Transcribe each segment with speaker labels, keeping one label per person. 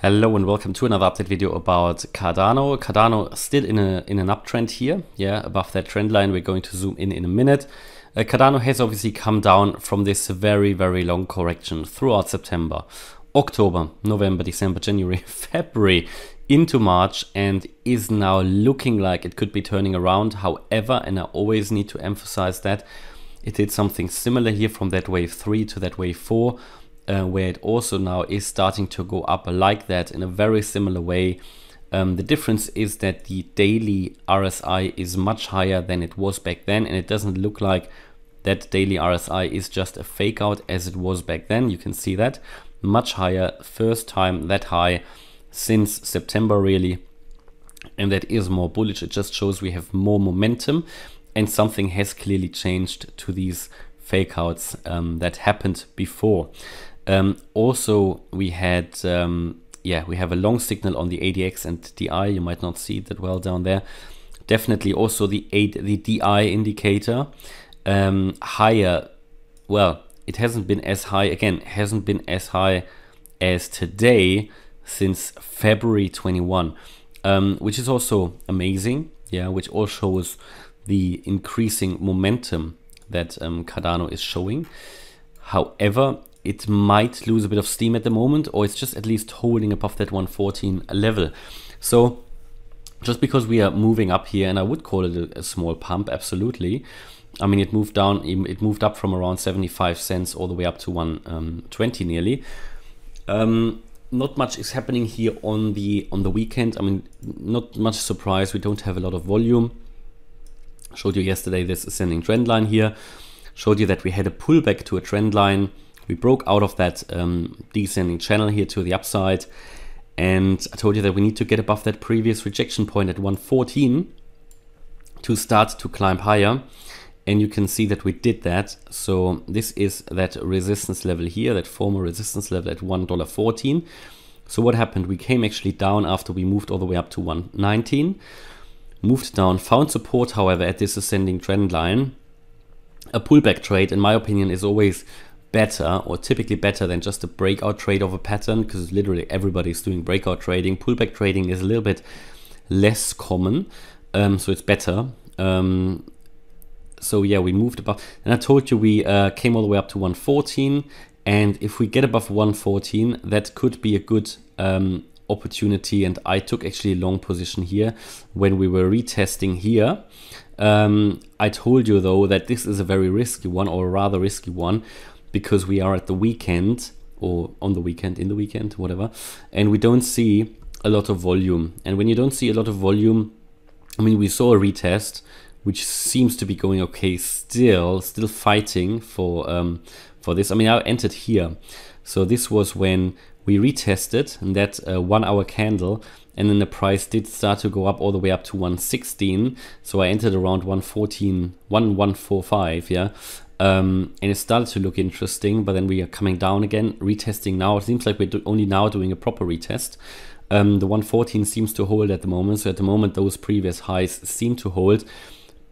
Speaker 1: Hello and welcome to another update video about Cardano. Cardano still in an uptrend here, above that trend line. We're going to zoom in a minute. Cardano has obviously come down from this very long correction throughout September, October, November, December, January, February into March, and is now looking like it could be turning around. However, and I always need to emphasize that it did something similar here from that wave 3 to that wave 4. Where it also now is starting to go up like that in a very similar way. The difference is that the daily RSI is much higher than it was back then, and it doesn't look like that daily RSI is just a fake out as it was back then. You can see that much higher, first time that high since September really, and that is more bullish. It just shows we have more momentum and something has clearly changed to these fake outs that happened before. Also, we had, we have a long signal on the ADX and DI. You might not see it that well down there. Definitely also the DI indicator higher. Well, it hasn't been as high, again, hasn't been as high as today since February 21, which is also amazing. Which all shows the increasing momentum that Cardano is showing. However, it might lose a bit of steam at the moment, or it's just at least holding above that 114 level. So just because we are moving up here, and I would call it a small pump, absolutely. I mean, it moved down, it moved up from around 75 cents all the way up to 120 nearly. Not much is happening here on the weekend. I mean, not much surprise. We don't have a lot of volume. Showed you yesterday this ascending trend line here. Showed you that we had a pullback to a trend line. We broke out of that descending channel here to the upside, and I told you that we need to get above that previous rejection point at 114 to start to climb higher, and you can see that we did that. So this is that resistance level here, that former resistance level at $1.14. So what happened? We came actually down after we moved all the way up to 119, moved down, found support, however, at this ascending trend line. A pullback trade, in my opinion, is always better, or typically better, than just a breakout trade of a pattern, because literally everybody is doing breakout trading. Pullback trading is a little bit less common, so it's better. So yeah, we moved above, and I told you we came all the way up to 114, and if we get above 114, that could be a good opportunity. And I took actually a long position here when we were retesting here. I told you though that this is a very risky one, or a rather risky one, because we are at the weekend, or on the weekend, in the weekend, whatever, and we don't see a lot of volume. And when you don't see a lot of volume, I mean, we saw a retest, which seems to be going okay, still fighting for this. I mean, I entered here, so this was when we retested, and that 1 hour candle, and then the price did start to go up all the way up to 116. So I entered around 114, 145, and it started to look interesting, but then we are coming down again, retesting now. It seems like we're only now doing a proper retest. The 114 seems to hold at the moment, so at the moment those previous highs seem to hold,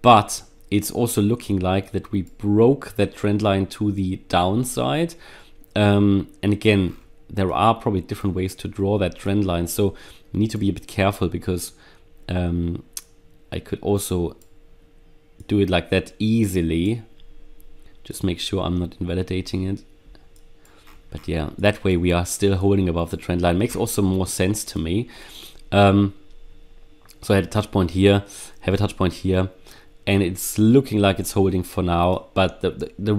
Speaker 1: but it's also looking like that we broke that trend line to the downside. And again, there are probably different ways to draw that trend line, so we need to be a bit careful, because I could also do it like that easily. Just make sure I'm not invalidating it. But yeah, that way we are still holding above the trend line. Makes also more sense to me. So I had a touch point here, have a touch point here, and it's looking like it's holding for now. But the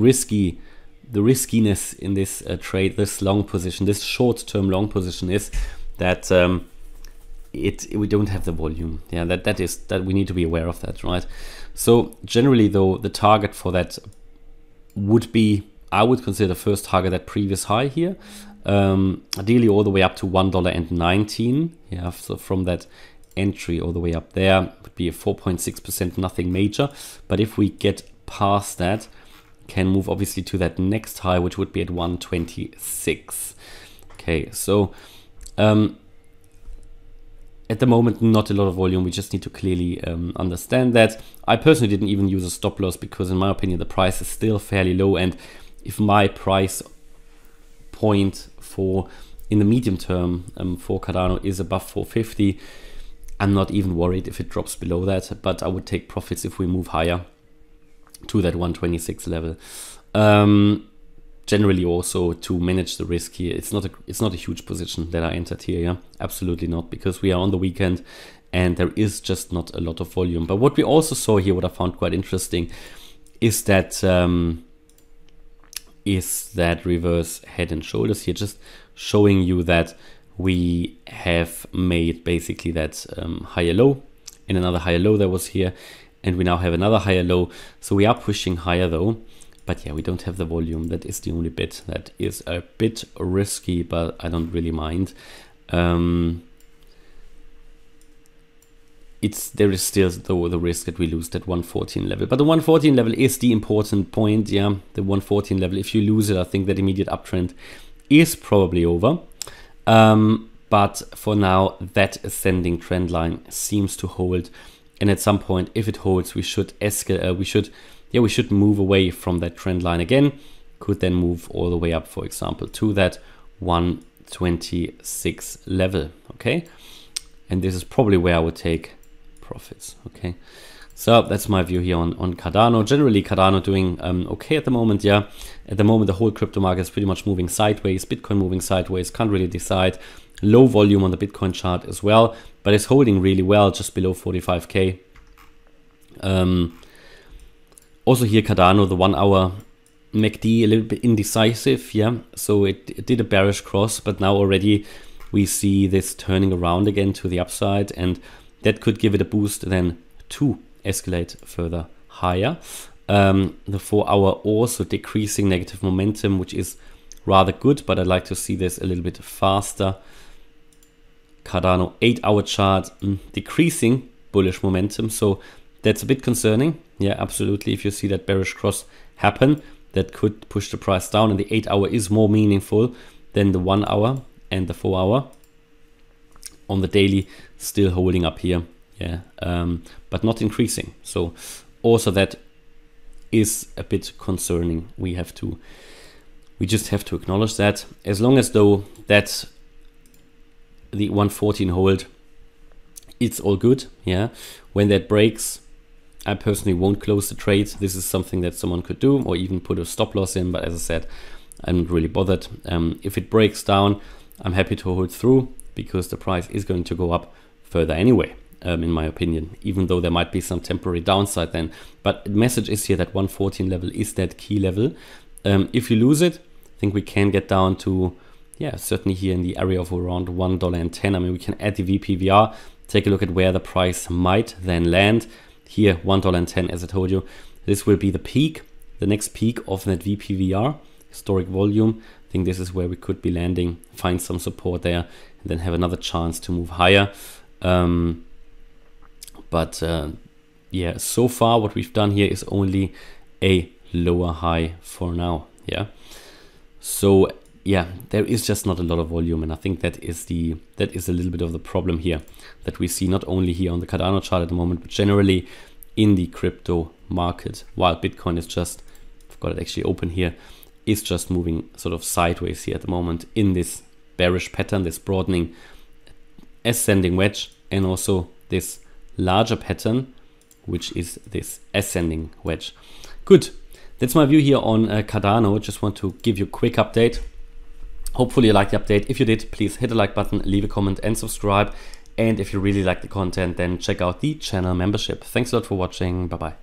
Speaker 1: riskiness in this trade, this long position, this short-term long position, is that we don't have the volume. That we need to be aware of that, right? So generally though, the target for that would be, I would consider first target that previous high here, ideally all the way up to $1.19. So from that entry all the way up there would be a 4.6%, nothing major. But if we get past that, can move obviously to that next high, which would be at 126. Okay, so at the moment, not a lot of volume. We just need to clearly understand that. I personally didn't even use a stop loss, because in my opinion the price is still fairly low, and if my price point for in the medium term for Cardano is above 450. I'm not even worried if it drops below that, but I would take profits if we move higher to that 126 level. Generally also to manage the risk here, it's not a huge position that I entered here, yeah, absolutely not, because we are on the weekend and there is just not a lot of volume. But what we also saw here, what I found quite interesting, is that reverse head and shoulders here, just showing you that we have made basically that higher low and another higher low that was here, and we now have another higher low. So we are pushing higher though, but yeah, we don't have the volume. That is the only bit that is a bit risky, but I don't really mind. There is still though the risk that we lose that 114 level, but the 114 level is the important point. Yeah, the 114 level, if you lose it, I think that immediate uptrend is probably over. But for now, that ascending trend line seems to hold, and at some point, if it holds, we should escalate. We should move away from that trend line again. Could then move all the way up, for example, to that 126 level. Okay, and this is probably where I would take profits. Okay, so that's my view here on Cardano. Generally, Cardano doing okay at the moment. Yeah, at the moment the whole crypto market is pretty much moving sideways. Bitcoin moving sideways, can't really decide. Low volume on the Bitcoin chart as well, but it's holding really well, just below 45k. Also here Cardano, the 1 hour MACD a little bit indecisive. Yeah, so it did a bearish cross, but now already we see this turning around again to the upside, and that could give it a boost then to escalate further higher. The 4 hour also decreasing negative momentum, which is rather good, but I'd like to see this a little bit faster. Cardano 8 hour chart decreasing bullish momentum, so that's a bit concerning. Yeah, absolutely. If you see that bearish cross happen, that could push the price down, and the 8 hour is more meaningful than the 1 hour and the 4 hour. On the daily, still holding up here, yeah, but not increasing. So also that is a bit concerning. We just have to acknowledge that. As long as though that the 114 hold, it's all good. Yeah, when that breaks, I personally won't close the trade. This is something that someone could do, or even put a stop loss in, but as I said, I'm not really bothered. If it breaks down, I'm happy to hold through, because the price is going to go up further anyway, in my opinion, even though there might be some temporary downside then. But the message is here that 114 level is that key level. If you lose it, I think we can get down to, yeah, certainly here in the area of around $1.10. I mean, we can add the VPVR, take a look at where the price might then land. Here, $1.10, as I told you, this will be the peak, the next peak of that VPVR, historic volume. I think this is where we could be landing, find some support there, and then have another chance to move higher. Yeah, so far what we've done here is only a lower high for now. Yeah, so yeah, there is just not a lot of volume, and I think that is a little bit of the problem here that we see, not only here on the Cardano chart at the moment, but generally in the crypto market. While Bitcoin is just, I've got it actually open here, is just moving sort of sideways here at the moment in this bearish pattern, this broadening ascending wedge, and also this larger pattern, which is this ascending wedge. Good. That's my view here on Cardano. Just want to give you a quick update. Hopefully you liked the update. If you did, please hit the like button, leave a comment and subscribe. And if you really like the content, then check out the channel membership. Thanks a lot for watching. Bye-bye.